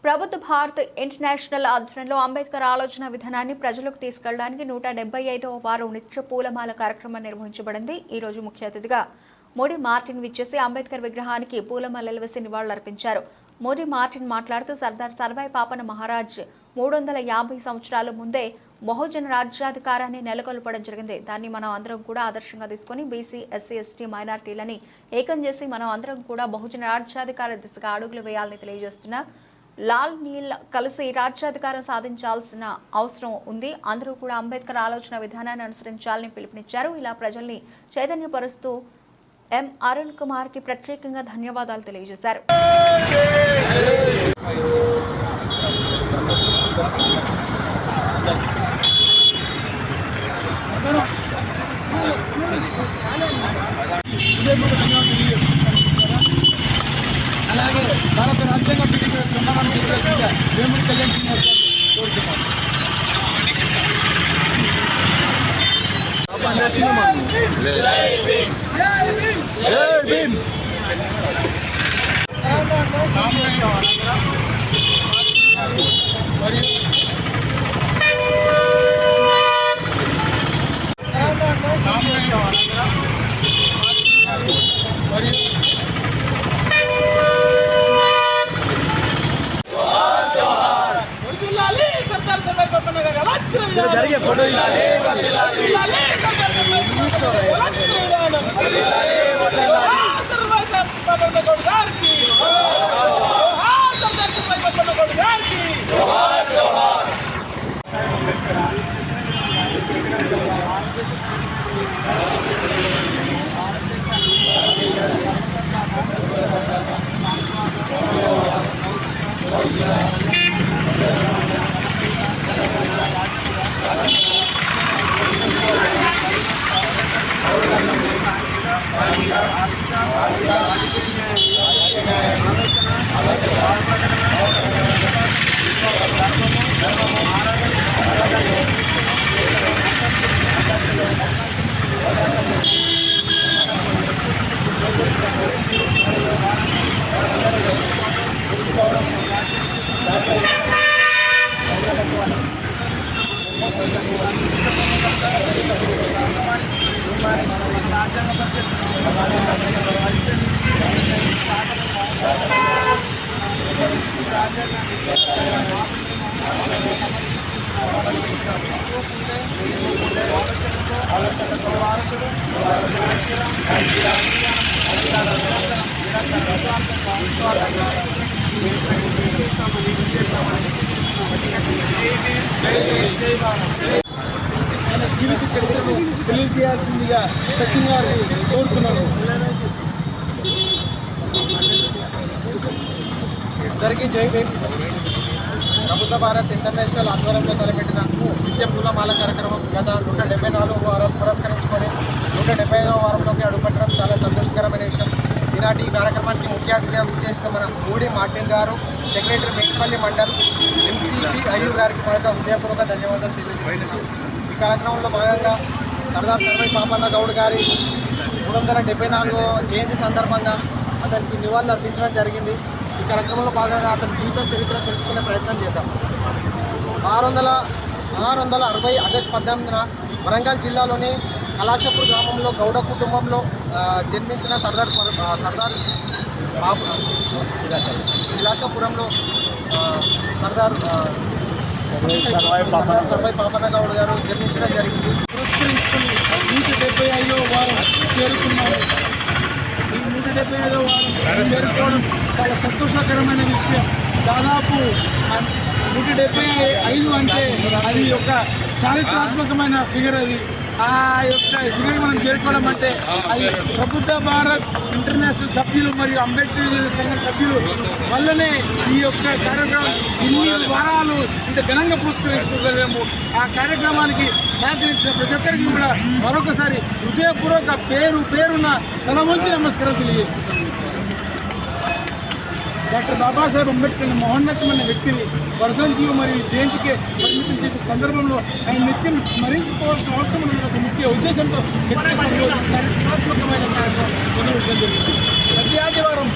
ప్రభుత్వ భారత్ ఇంటర్నేషనల్ ఆధ్వర్యంలో అంబేద్కర్ ఆలోచన విధానాన్ని ప్రజలకు తీసుకెళ్లడానికి 175వ వారం నిత్య పూలమాల కార్యక్రమం నిర్వహించబడింది. ఈ రోజు ముఖ్య అతిథిగా మోడీ మార్టిన్ విచ్చేసి అంబేద్కర్ విగ్రహానికి పూలమాలలు వేసి నివాళులర్పించారు. మోడీ మార్టిన్ మాట్లాడుతూ సర్దార్ సర్వాయి పాపన్న మహారాజ్ 350 సంవత్సరాల ముందే బహుజన రాజ్యాధికారాన్ని నెలకొల్పడం జరిగింది. దాన్ని మనం అందరం కూడా ఆదర్శంగా తీసుకుని బీసీ, ఎస్సీ, ఎస్టీ, మైనారిటీలని ఏకం చేసి మనం అందరం కూడా బహుజన రాజ్యాధికార దిశగా అడుగులు వేయాలని తెలియజేస్తున్న లాల్ నీల్ కలిసి రాజ్యాధికారం సాధించాల్సిన అవసరం ఉంది. అందరూ కూడా అంబేద్కర్ ఆలోచన విధానాన్ని అనుసరించాలని పిలుపునిచ్చారు. ఇలా ప్రజల్ని చైతన్యపరుస్తూ ఎం అరుణ్ కుమార్ కి ప్రత్యేకంగా ధన్యవాదాలు తెలియజేశారు. అలాగే భారత రాజ్యాంగ పీఠిక వేముడి కళ్యాణ్ శ్రీనివాస్ జరిగే ఫోటో జీవిత చరిత్రను తెలియజేయాల్సిందిగా సచిన్ గారిని కోరుతున్నాను. అందరికీ జై భీమ్. ప్రభుత్వ భారత్ ఇంటర్నేషనల్ ఆధ్వర్యంలో తలపెట్టిన నిత్య పూలమాల కార్యక్రమం గత 174వ వారం పురస్కరించుకొని 175వ వారంలోకి అడుగుపెట్టడం చాలా సంతోషకరమైన విషయం. ఈనాటి ఈ కార్యక్రమానికి ముఖ్య అతిథిగా విచ్చేసిన మన మోడీ మార్టిన్ గారు, సెక్రటరీ మేకపల్లి మండల్ ఎంసీపీ అయ్యూర్ గారికి మరొక హృదయపూర్వక ధన్యవాదాలు తెలియజేస్తున్నాను. ఈ కార్యక్రమంలో భాగంగా సర్దార్ సర్వాయి పాపన్న గౌడ్ గారి 374వ జయంతి సందర్భంగా అతనికి నివాళులు అర్పించడం జరిగింది. ఈ కార్యక్రమంలో భాగంగా అతని జీవిత చరిత్ర తెలుసుకునే ప్రయత్నం చేద్దాం. 660 ఆగస్టు 18న వరంగల్ జిల్లాలోని కలాషపూర్ గ్రామంలో గౌడ కుటుంబంలో జన్మించిన సర్దార్ విలాసపురంలో సర్దార్ సర్వాయి పాపన్న గౌడ్ గారు జన్మించడం జరిగింది. పురస్కరించుకుని 175వ వారం చేరుకున్నారు. ఈ 175వ వారం చేరుకోవడం చాలా సంతోషకరమైన విషయం. దాదాపు 175 అంటే అది ఒక చారిత్రాత్మకమైన ఫిగర్. అది ఆ యొక్క ఫిగర్ మనం చేరుకోవడం అంటే అది ప్రభుత్వ భారత్ ఇంటర్నేషనల్ సభ్యులు మరియు అంబేద్కర్ సంఘ సభ్యులు వల్లనే ఈ యొక్క కార్యక్రమం ఇన్ని వారాలు ఇంత ఘనంగా పురస్కరించుకోగలిగాము. ఆ కార్యక్రమానికి సహకరించిన ప్రతి ఒక్కరికి కూడా మరొకసారి హృదయపూర్వక పేరున తల వంచి నమస్కారం తెలియజేసుకుంటాను. డాక్టర్ బాబాసాహెబ్ అంబేద్కర్ మహోన్నతమైన వ్యక్తిని వర్ధంతులు మరియు జయంతికి పరిమితం చేసే సందర్భంలో ఆయన నిత్యం స్మరించుకోవాల్సిన అవసరం ఉన్న ఒక ముఖ్య ఉద్దేశంతో చారిత్రాత్మకమైన కార్యక్రమం మొదలుపెట్టడం జరిగింది. ప్రతి ఆదివారం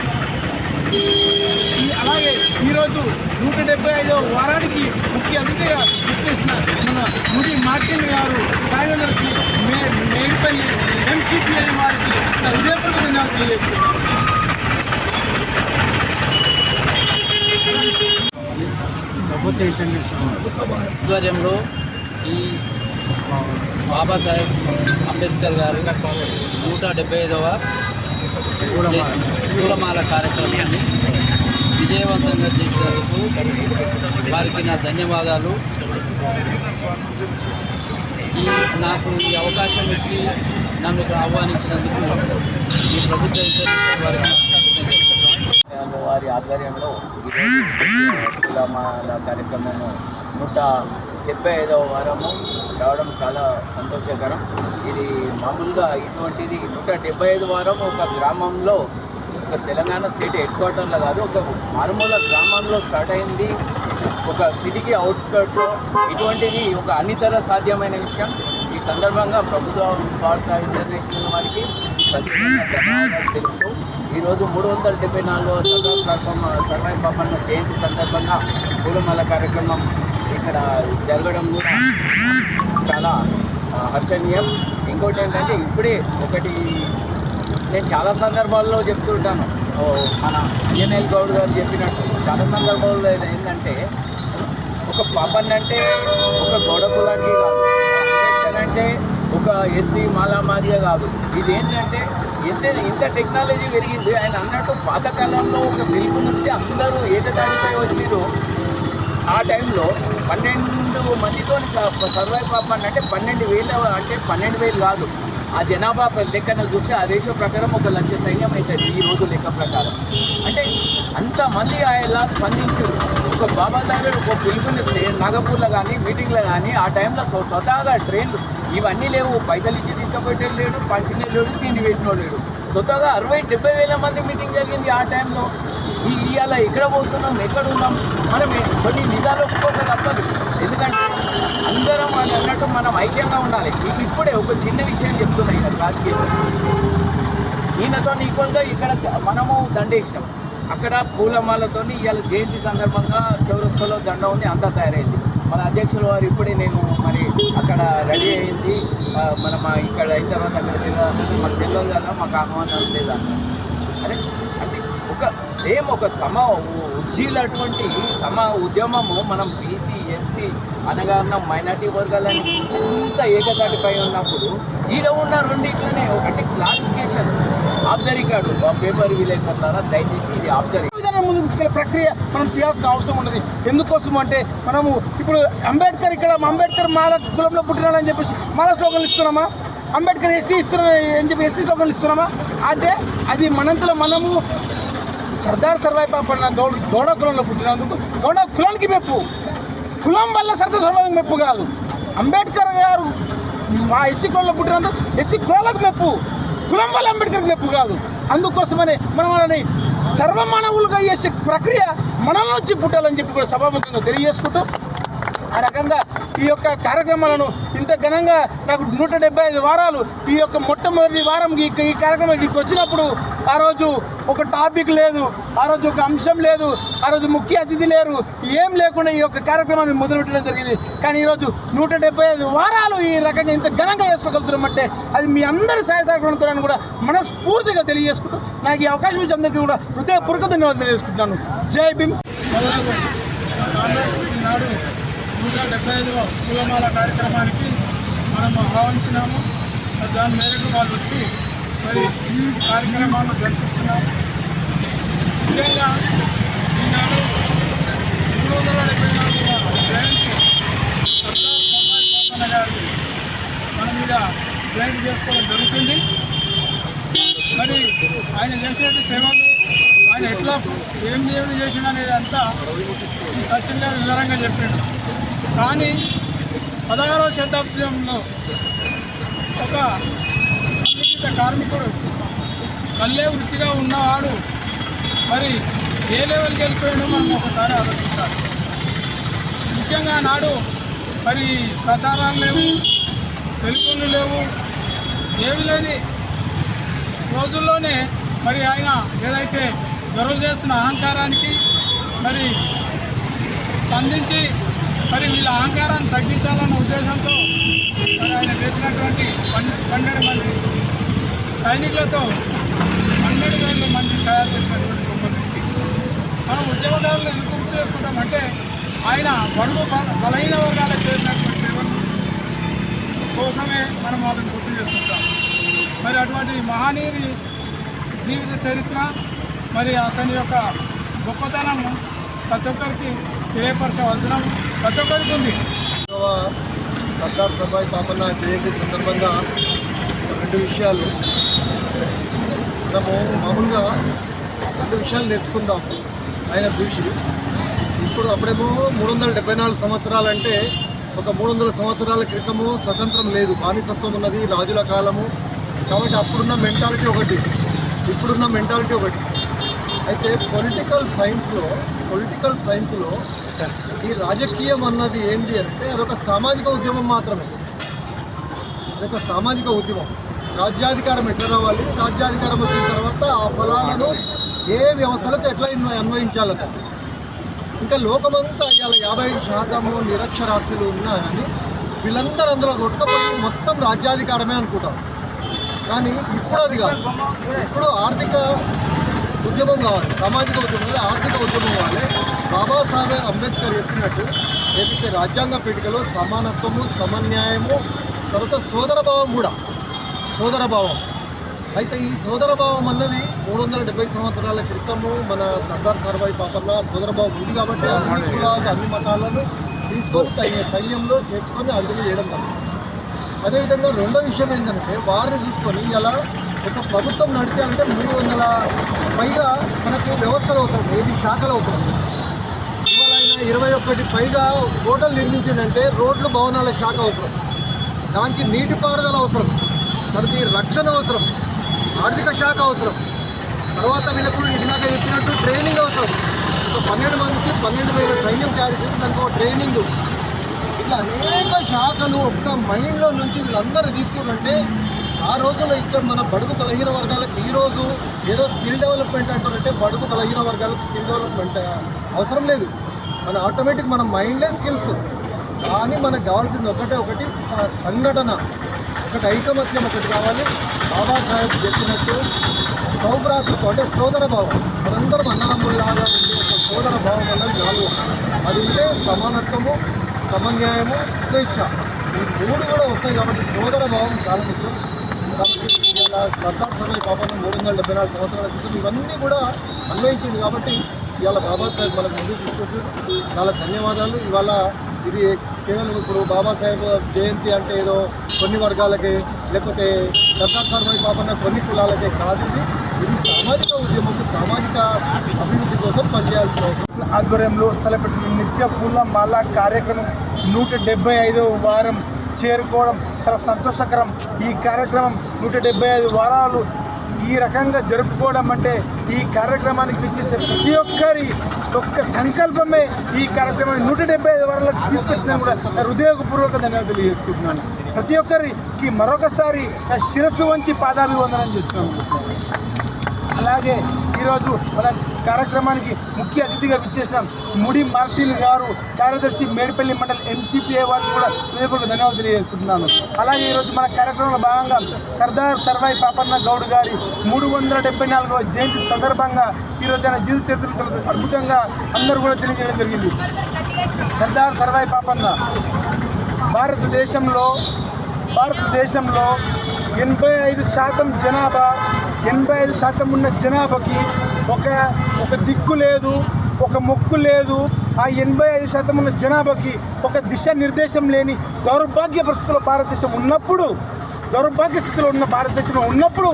అలాగే ఈరోజు 175వ వారానికి ముఖ్య అతిథిగా వచ్చేసిన మన ముడి మార్టిన్ గారు కార్యదర్శి మేడిపల్లి ఎంసీపీఐ వారికి హృదయపూర్వక ధన్యవాదాలు తెలియజేస్తున్నారు. ఆధ్వర్యంలో ఈ బాబాసాహెబ్ అంబేద్కర్ గారు 175వ పూలమాల కార్యక్రమాన్ని విజయవంతంగా చేసినందుకు వారికి నా ధన్యవాదాలు. నాకు ఈ అవకాశం ఇచ్చి నన్ను ఆహ్వానించినందుకు ఈ ప్రభుత్వ వారి ఆధ్వర్యంలో పూలమాల కార్యక్రమము 175వ వారము రావడం చాలా సంతోషకరం. ఇది మామూలుగా ఇటువంటిది 175 వారం ఒక గ్రామంలో, ఒక తెలంగాణ స్టేట్ హెడ్ క్వార్టర్లో కాదు, ఒక మారుమూల గ్రామంలో స్టార్ట్ అయింది. ఒక సిటీకి అవుట్స్కర్ట్లో ఇటువంటిది ఒక అన్నితర సాధ్యమైన విషయం. ఈ సందర్భంగా ప్రభుత్వ వార్తా ఇంటర్నేషనల్ వారికి ధన్యవాదాలు తెలుపుతూ ఈరోజు 374వ సర్వాయి పాపన్న జయంతి సందర్భంగా పూలమాల కార్యక్రమం ఇక్కడ జరగడం కూడా చాలా హర్షణీయం. ఇంకోటి ఏంటంటే ఇప్పుడే నేను చాలా సందర్భాల్లో చెప్తుంటాను, మన ఎన్ఎల్ గౌడ్ గారు చెప్పినట్టు చాలా సందర్భాల్లో ఏంటంటే ఒక పాపన్న అంటే ఒక గౌడ కులానికి కాదు, అంబేద్కర్ అంటే ఒక ఎస్సీ మాలామాదిగా కాదు. ఇదేంటంటే ఇంత టెక్నాలజీ పెరిగింది. ఆయన అన్నట్టు పాతకాలంలో ఒక పిలుపునిస్తే అందరూ ఏకదానిపై వచ్చిరు. ఆ టైంలో 12 మందితో సర్వైవ్ పాపన్న అంటే 12,000 అంటే 12,000 కాదు. ఆ జనాభా లెక్కన చూస్తే ఆ రేషియో ప్రకారం 1,00,000 సైన్యం అవుతుంది ఈ రోజు లెక్క ప్రకారం. అంటే అంతమంది ఎలా స్పందించారు. ఒక బాబాసాహెబ్ ఒక పిలుపునిస్తే నాగపూర్లో కానీ మీటింగ్లో కానీ ఆ టైంలో స్వతహాగా ట్రైన్లు ఇవన్నీ లేవు. పైసలు ఇచ్చి తీసుకుపోయేటో లేడు, పంచిన లేడు, తిండి పెట్టినో లేడు. స్వతహాగా 60-70 వేల మంది మీటింగ్ జరిగింది ఆ టైంలో. ఇవాళ ఎక్కడ పోతున్నాం, ఎక్కడ ఉన్నాం, మనం కొన్ని నిజాలు ఒప్పుకోక తప్పదు. ఎందుకంటే అందరం అన్నట్టు మనం ఐక్యంగా ఉండాలి. ఇప్పుడే ఒక చిన్న విషయం చెప్తున్నా. ఈయన రాజకీయ ఈయనతో ఈక్వల్గా ఇక్కడ మనము దండేసినాం. అక్కడ పూలమాలతో ఇవాళ జయంతి సందర్భంగా చౌరస్తాలో దండ ఉంది, అంతా తయారైంది. మన అధ్యక్షుల వారు ఇప్పుడే నేను మరి అక్కడ రెడీ అయింది. మన ఇక్కడ అయిన తర్వాత అక్కడ మాకు తెలియదు కదా, మాకు ఆహ్వానం లేదన్నారు. అరే అంటే ఒక ఉజ్జీలటువంటి ఉద్యమము మనం బీసీ, ఎస్టీ, అనగారిన మైనార్టీ వర్గాలని ఇంత ఏకతాటిపై ఉన్నప్పుడు ఈడ ఉన్న రెండిట్లనే ఒకటి clarification off the record paper విలేకరులారా దయచేసి ఇది ఆఫ్ ద విధానం ముందుకు తీసుకెళ్లే ప్రక్రియ మనం చేయాల్సిన అవసరం ఉన్నది. ఎందుకోసం అంటే మనము ఇప్పుడు అంబేద్కర్ మాల కులంలో పుట్టినాడని చెప్పేసి మాల స్లోగన్లు ఇస్తున్నామా? అంబేద్కర్ ఎస్సీ ఇస్తున్నా అని చెప్పి ఎస్సీ స్లోగన్లు ఇస్తున్నామా? అంటే అది మనంతలో మనము సర్దార్ సర్వాయి పాపన్న గౌడ కులంలో పుట్టినందుకు గౌడ కులానికి మెప్పు, కులం వల్ల సర్దార్ సర్వాయి మెప్పు కాదు. అంబేద్కర్ గారు మా ఎస్సీ కులంలో పుట్టినందుకు ఎస్సీ కులాలకు మెప్పు, కులం వల్ల అంబేద్కర్కి మెప్పు కాదు. అందుకోసమనే మనం వాళ్ళని సర్వమానవులుగా చేసే ప్రక్రియ మనలో నుంచి పుట్టాలని చెప్పి కూడా సభాముఖంగా తెలియజేసుకుంటూ ఆ రకంగా ఈ యొక్క కార్యక్రమాలను ఇంత ఘనంగా నాకు 175 వారాలు ఈ యొక్క మొట్టమొదటి వారం ఈ కార్యక్రమం ఇక్కడికి వచ్చినప్పుడు ఆ రోజు ఒక టాపిక్ లేదు, ఆ రోజు ఒక అంశం లేదు, ఆ రోజు ముఖ్య అతిథి లేరు, ఏం లేకుండా ఈ యొక్క కార్యక్రమాన్ని మొదలుపెట్టడం జరిగింది. కానీ ఈరోజు 175 వారాలు ఈ రకంగా ఇంత ఘనంగా చేసుకోగలుగుతున్నామంటే అది మీ అందరి సహాయ సహకారంతో కూడా మనస్ఫూర్తిగా తెలియజేసుకుంటూ నాకు ఈ అవకాశం ఇచ్చి అందరికీ కూడా హృదయపూర్వక ధన్యవాదాలు తెలియజేసుకుంటున్నాను. జై భీమ్. ఈనాడు 175వ పూలమాల కార్యక్రమానికి మనం ఆహ్వానించినాము. దాని మేరకు వాళ్ళు వచ్చి మరి ఈ కార్యక్రమాలను జరిపిస్తున్నాము. ముఖ్యంగా ఈనాడు 374వ జయంతి సర్దార్ సర్వాయి పాపన్న గారిని మన మీద జయంతి చేసుకోవడం జరుగుతుంది. మరి ఆయన చేసేటి సేవలు, ఆయన ఎట్లా ఏం చేసిన అనేది అంతా ఈ సచిన్ గారు వివరంగా చెప్పాడు. కానీ 16వ శతాబ్దంలో ఒక అసంఘటిత కార్మికుడు కళ్ళే వృత్తిగా ఉన్నవాడు మరి ఏ లెవెల్కి వెళ్ళిపోయాడో మనం ఒకసారి ఆలోచించాలి. ముఖ్యంగా నాడు మరి ప్రచారాలు లేవు, సెల్ ఫోన్లు లేవు, ఏమి లేని రోజుల్లోనే మరి ఆయన ఏదైతే దొరలు చేస్తున్న అహంకారానికి మరి స్పందించి మరి వీళ్ళ అహంకారాన్ని తగ్గించాలన్న ఉద్దేశంతో మరి ఆయన వేసినటువంటి 12 మంది సైనికులతో 12,000 మంది తయారు చేసినటువంటి గొప్ప వ్యక్తి. మనం ఉద్యమకారులు ఎందుకు గుర్తు చేసుకుంటామంటే ఆయన బడుగు బలహీన వర్గాలకు చేసినటువంటి సేవల కోసమే మనం వాళ్ళని గుర్తు చేసుకుంటాం. మరి అటువంటి మహనీయుని జీవిత చరిత్ర మరి అతని యొక్క గొప్పతనం ప్రతి ఒక్కరికి తెలియపరచవలసిన ప్రతి ఒక్కరికి ఉంది. సర్దార్ సర్వాయి పాపన్న జయంతి సందర్భంగా 2 విషయాలు మనము మామూలుగా 2 విషయాలు నేర్చుకుందాం ఆయన చూసి. ఇప్పుడు అప్పుడేమో 374 సంవత్సరాలు అంటే ఒక 300 సంవత్సరాల క్రితము స్వతంత్రం లేదు, బానిసత్వం ఉన్నది, రాజుల కాలము. కాబట్టి అప్పుడున్న మెంటాలిటీ ఒకటి, ఇప్పుడున్న మెంటాలిటీ ఒకటి. అయితే పొలిటికల్ సైన్స్లో ఈ రాజకీయం అన్నది ఏంటి అంటే అదొక సామాజిక ఉద్యమం మాత్రమే. అదొక సామాజిక ఉద్యమం. రాజ్యాధికారం ఎట్లా రావాలి, రాజ్యాధికారం వచ్చిన తర్వాత ఆ ఫలాలను ఏ వ్యవస్థలకు ఎట్లా అన్వయించాలని. ఇంకా లోకమంతా ఇవాళ 55% నిరక్షరాస్యులు ఉన్నా కానీ వీళ్ళందరూ అందులో కొట్టుకపోయి మొత్తం రాజ్యాధికారమే అనుకుంటారు. కానీ ఇప్పుడు అది కాదు. ఇప్పుడు ఆర్థిక ఉద్యమం కావాలి, సామాజిక ఉద్యమం కావాలి, ఆర్థిక ఉద్యమం కావాలి. బాబాసాహెబ్ అంబేద్కర్ చెప్పినట్టు ఏదైతే రాజ్యాంగ పీఠికలో సమానత్వము, సమన్యాయము, తర్వాత సోదరభావం కూడా, సోదరభావం. అయితే ఈ సోదరభావం అన్నది 370 సంవత్సరాల క్రితము మన సర్దార్ సర్వాయి పాపన్న సోదరభావం ఉంది కాబట్టి అన్ని కులాలు, అన్ని మతాలను తీసుకొని సైన్యంలో చేర్చుకొని అడుగులు చేయడం కాదు. అదేవిధంగా రెండో విషయం ఏంటంటే వారిని చూసుకొని ఇలా ఒక ప్రభుత్వం నడిపాలంటే 300 పైగా మనకు వ్యవస్థలు అవసరం, 5 శాఖలు అవసరం. ఇవాళ ఆయన 21 పైగా హోటల్ నిర్మించిందంటే రోడ్లు, భవనాల శాఖ అవసరం, దానికి నీటిపారుదల అవసరం, దానికి రక్షణ అవసరం, ఆర్థిక శాఖ అవసరం, తర్వాత వీళ్ళకు ఇందాక చెప్పినట్టు ట్రైనింగ్ అవసరం. ఒక 12 మందికి 12,000 సైన్యం తయారు చేసి దానికి ఒక ట్రైనింగ్. ఇట్లా అనేక శాఖలు ఒక్క మైండ్లో నుంచి వీళ్ళందరూ తీసుకున్నంటే ఆ రోజుల్లో ఇక్కడ మన బడుగు బలహీన వర్గాలకు ఈరోజు ఏదో స్కిల్ డెవలప్మెంట్ అంటారంటే బడుగు బలహీన వర్గాలకు స్కిల్ డెవలప్మెంట్ అవసరం లేదు. మన ఆటోమేటిక్ మన మైండ్లే స్కిల్స్. కానీ మనకు కావాల్సింది ఒకటి సంఘటన, ఒకటి ఐకమత్యం ఒకటి కావాలి. బాబాసాహెబ్ చెప్పినట్టు సౌభ్రాతృత్వం అంటే సోదర భావం, మనందరం అన్నదమ్ముల్లాగా ఉండే ఒక సోదర భావం అన్నది 4. అది ఉంటే సమానత్వము, సమన్యాయము, స్వేచ్ఛ, ఈ 3 కూడా వస్తాయి. కాబట్టి సోదర భావం చాలా ముఖ్యం. కాబట్టి ఇలా సర్దార్ సర్వాయి పాపన్న 374 సంవత్సరాల క్రితం ఇవన్నీ కూడా అన్వయించింది. కాబట్టి ఇవాళ బాబాసాహెబ్ మనకు ముందుకు తీసుకొచ్చారు. చాలా ధన్యవాదాలు. ఇవాళ ఇది కేవలం ఇప్పుడు బాబాసాహెబ్ జయంతి అంటే ఏదో కొన్ని వర్గాలకే, లేకపోతే సర్దార్ సర్వాయి పాపన్న కొన్ని కులాలకే కాదు. ఇది సామాజిక ఉద్యమం, సామాజిక అభివృద్ధి కోసం పనిచేయాల్సిన అవసరం. ఆధ్వర్యంలో తలపెట్టిన నిత్య పూల మాల కార్యక్రమం 175వ వారం చేరుకోవడం చాలా సంతోషకరం. ఈ కార్యక్రమం 175 వారాలు ఈ రకంగా జరుపుకోవడం అంటే ఈ కార్యక్రమానికి ఇచ్చేసే ప్రతి ఒక్కరి ఒక్క సంకల్పమే ఈ కార్యక్రమాన్ని 175 వారాలకు తీసుకొచ్చిన కూడా హృదయపూర్వక ధన్యవాదాలు తెలియజేసుకుంటున్నాను. ప్రతి ఒక్కరికి మరొకసారి శిరస్సు వంచి పాదాభివందనం చేస్తున్నాను. అలాగే ఈరోజు మన కార్యక్రమానికి ముఖ్య అతిథిగా విచ్చేసిన ముడి మార్టిన్ గారు, కార్యదర్శి మేడిపల్లి మండలి MCPA వారికి కూడా హృదయపూర్వక ధన్యవాదాలు తెలియజేసుకుంటున్నాను. అలాగే ఈరోజు మన కార్యక్రమంలో భాగంగా సర్దార్ సర్వాయి పాపన్న గౌడ్ గారి 374వ జయంతి సందర్భంగా ఈరోజు ఆయన జీవిత చరిత్ర అద్భుతంగా అందరూ కూడా తెలియజేయడం జరిగింది. సర్దార్ సర్వాయి పాపన్న భారతదేశంలో 85% జనాభా, 85% ఉన్న జనాభాకి ఒక దిక్కు లేదు, ఒక మొక్కు లేదు. ఆ 85% ఉన్న జనాభాకి ఒక దిశానిర్దేశం లేని దౌర్భాగ్య పరిస్థితుల్లో భారతదేశం ఉన్నప్పుడు, దౌర్భాగ్య స్థితిలో ఉన్న భారతదేశంలో ఉన్నప్పుడు,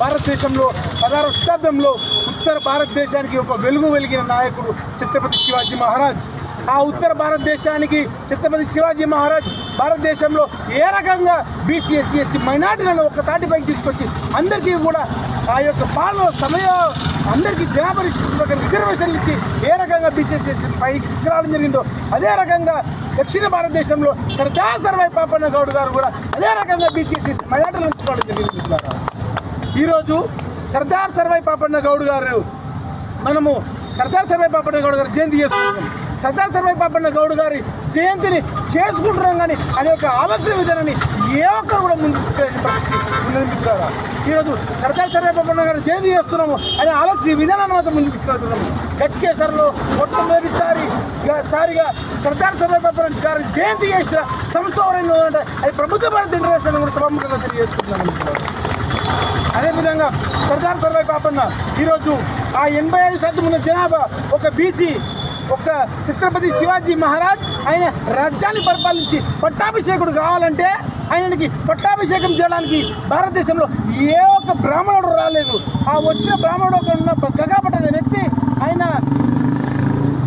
భారతదేశంలో 16వ శతాబ్దంలో ఉత్తర భారతదేశానికి ఒక వెలుగు వెలిగిన నాయకుడు ఛత్రపతి శివాజీ మహారాజ్. ఆ ఉత్తర భారతదేశానికి ఛత్రపతి శివాజీ మహారాజ్ భారతదేశంలో ఏ రకంగా బీసీ, ఎస్సీ, ఎస్టీ మైనార్టీలను ఒక తాటిపైకి తీసుకొచ్చి అందరికీ కూడా ఆ యొక్క పాలన సమయం అందరికీ జనాభా రిజర్వేషన్లు ఇచ్చి ఏ రకంగా బీసీ, ఎస్సీ, ఎస్టీ పైకి తీసుకురావడం జరిగిందో అదే రకంగా దక్షిణ భారతదేశంలో సర్దార్ సర్వాయి పాపన్న గౌడ్ గారు కూడా అదే రకంగా బీసీ, ఎస్సీ, ఎస్టీ మైనార్టీలను ఉంచుకోవడం జరిగింది. ఈరోజు సర్దార్ సర్వాయి పాపన్న గౌడ్ గారు మనము సర్దార్ సర్వై పాపన్న గౌడ్ గారి జయంతి చేసుకుంటున్నాం. సర్దార్ సర్వై పాపన్న గౌడ్ గారి జయంతిని చేసుకుంటున్నాం, కానీ అది ఒక ఆలోచన విధానాన్ని ఏ ఒక్కరు కూడా ముందు తీసుకెళ్ళిన పరిస్థితి ఉన్నది మిత్రులారా. ఈరోజు సర్దార్ సర్వై పాపన్న గారి జయంతి చేస్తున్నాము అనే ఆలోచన విధానాన్ని మాత్రం ముందుకు తీసుకెళ్తున్నాము. గట్కేసర్లో మొట్టమొదటిసారిగా సర్దార్ సర్వై పాపన్న గారి జయంతి చేసిన సంస్థ ఎవరైనా అంటే అది ప్రభుత్వ భారత ఇంటర్నేషనల్ కూడా సభాముఖంగా తెలియజేసుకుంటున్నాను మిత్రులారా. అదేవిధంగా సర్దార్ సర్వై పాపన్న ఈరోజు ఆ 85% ఉన్న జనాభా ఒక బీసీ, ఒక ఛత్రపతి శివాజీ మహారాజ్ ఆయన రాజ్యాన్ని పరిపాలించి పట్టాభిషేకుడు కావాలంటే ఆయనకి పట్టాభిషేకం చేయడానికి భారతదేశంలో ఏ ఒక్క బ్రాహ్మణుడు రాలేదు. ఆ వచ్చిన బ్రాహ్మణుడు ఒక ఉన్న గగాపట అనే వ్యక్తి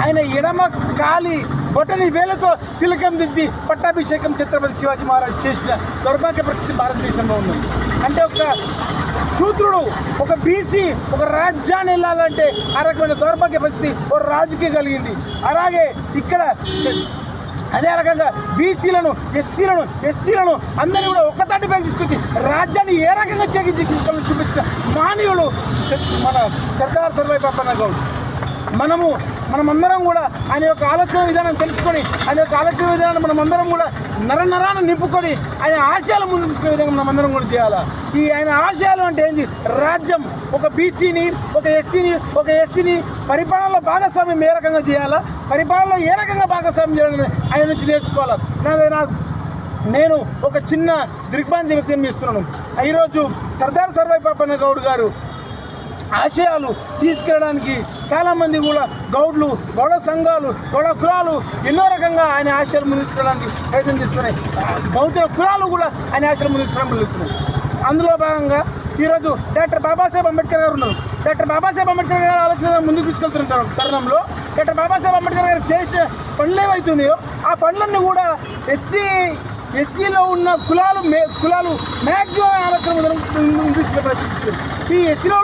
ఆయన ఎడమ కాలి బొటని వేలతో తిలకం దిద్ది పట్టాభిషేకం ఛత్రపతి శివాజీ మహారాజ్ చేసిన దౌర్భాగ్య పరిస్థితి భారతదేశంలో ఉంది. అంటే ఒక శూద్రుడు, ఒక బీసీ ఒక రాజ్యాన్ని వెళ్ళాలంటే ఆ రకమైన దౌర్భాగ్య పరిస్థితి ఒక రాజుకి కలిగింది. అలాగే ఇక్కడ అదే రకంగా బీసీలను, ఎస్సీలను, ఎస్టీలను అందరినీ కూడా ఒక్కతాటిపై తీసుకొచ్చి రాజ్యాన్ని ఏ రకంగా చూపించిన మానవులు మన సర్దార్ సర్వై పాపన్న గౌడ్. మనమందరం కూడా ఆయన యొక్క ఆలోచన విధానం తెలుసుకొని ఆయన యొక్క ఆలోచన విధానాన్ని మనమందరం కూడా నరాన్ని నింపుకొని ఆయన ఆశయాలు ముందు తీసుకునే విధంగా మనమందరం కూడా చేయాలి. ఈ ఆయన ఆశయాలు అంటే ఏంటి? రాజ్యం, ఒక బీసీని, ఒక ఎస్సీని, ఒక ఎస్టీని పరిపాలనలో భాగస్వామ్యం ఏ రకంగా చేయాలా, పరిపాలనలో ఏ రకంగా భాగస్వామ్యం చేయాలని ఆయన నుంచి నేర్చుకోవాలి. నేను ఒక చిన్న దిగ్భ్రాంతి వ్యక్తం చేస్తున్నాను. ఈరోజు సర్దార్ సర్వై పాపన్న గౌడ్ గారు ఆశయాలు తీసుకెళ్ళడానికి చాలామంది కూడా గౌడ్లు, గౌడ సంఘాలు, గౌడ కులాలు ఎన్నో రకంగా ఆయన ఆశయాలు ముందుకెళ్ళడానికి ప్రయత్నం చేస్తున్నాయి. బహుజన కులాలు కూడా ఆయన ఆశయాలు ముందుకెళ్ళడం. అందులో భాగంగా ఈరోజు డాక్టర్ బాబాసాహెబ్ అంబేద్కర్ గారు ఉన్నారు. డాక్టర్ బాబాసాహెబ్ అంబేద్కర్ గారు ఆలోచన ముందుకు తీసుకెళ్తున్న తరుణంలో డాక్టర్ బాబాసాహెబ్ అంబేద్కర్ గారు చేసిన పనులు ఏవైతున్నాయో ఆ పనులన్నీ కూడా ఎస్సీలో ఉన్న కులాలు మ్యాక్సిమం ఆలోచన ముందు తీసుకెళ్ళే ప్రయత్నిస్తారు. ఈ ఎస్సీలో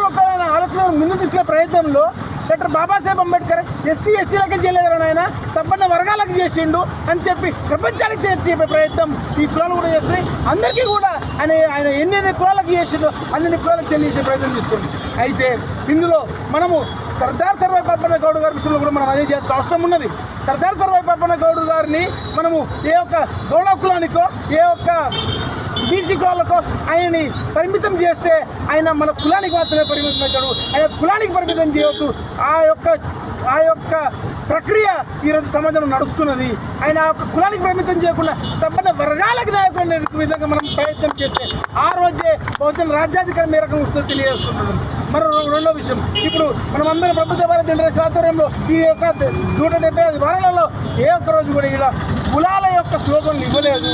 ఆలోచన ముందు తీసుకెళ్లే ప్రయత్నంలో డాక్టర్ బాబాసాహెబ్ అంబేద్కర్ ఎస్సీ ఎస్టీలకే చేయలేదని ఆయన సంపన్న వర్గాలకు చేసిండు అని చెప్పి ప్రపంచానికి చెప్పే ప్రయత్నం ఈ కులాలు కూడా చేస్తున్నాయి. అందరికీ కూడా ఆయన ఎన్ని కులాలకు చేసిండో అన్ని కులాలకు తెలియజేసే ప్రయత్నం చేస్తుంది. అయితే ఇందులో మనము సర్దార్ సర్వై పాపన్న గౌడ్ గారి విషయంలో కూడా మనం అదే చేయాల్సిన అవసరం ఉన్నది. సర్దార్ సర్వై పాపన్న గౌడ్ గారిని మనము ఏ ఒక్క గౌడ కులానికో ఏ ఒక్క బీసీ కులాలకో ఆయనని పరిమితం చేస్తే ఆయన మన కులానికి మాత్రమే పరిమితం అవుతాడు. ఆయన కులానికి పరిమితం చేయవద్దు. ఆ యొక్క ప్రక్రియ ఈరోజు సమాజంలో నడుస్తున్నది. ఆయన ఆ యొక్క కులానికి పరిమితం చేయకుండా సంపన్న వర్గాలకు నాయకులు విధంగా మనం ప్రయత్నం చేస్తే ఆ రోజే బహుజన రాజ్యాధికారం ఏ రకంగా వస్తుందో తెలియజేస్తున్నాం. మరో రెండో విషయం, ఇప్పుడు మనమందరం ప్రభుత్వ భారత ఇంటర్నేషనల్ ఆధ్వర్యంలో ఈ యొక్క 175 వారాలలో ఏ ఒక్క రోజు కూడా ఇలా కులాల యొక్క స్లోగన్లు ఇవ్వలేదు.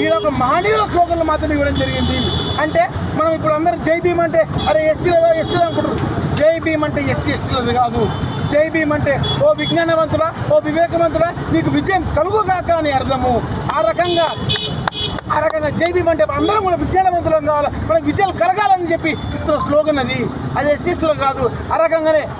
ఈ యొక్క మహనీయుల స్లోగన్లు మాత్రమే ఇవ్వడం జరిగింది. అంటే మనం ఇప్పుడు అందరూ జై భీమ్ అంటే అరే ఎస్సీలు అనుకుంటారు. జై భీమ్ అంటే ఎస్సీ ఎస్టీలది కాదు. జై భీమ్ అంటే ఓ విజ్ఞానవంతుడా, ఓ వివేకవంతుడా, నీకు విజయం కలుగుగాక అని అర్థము. ఆ రకంగా జై భీమ్ అంటే అందరం కూడా విజ్ఞానవంతులం కావాలి, మనకు విజయాలు కలగాలని చెప్పి ఇస్తున్న స్లోగన్ అది ఎస్సీ ఎస్టీలో కాదు. ఆ రకంగానే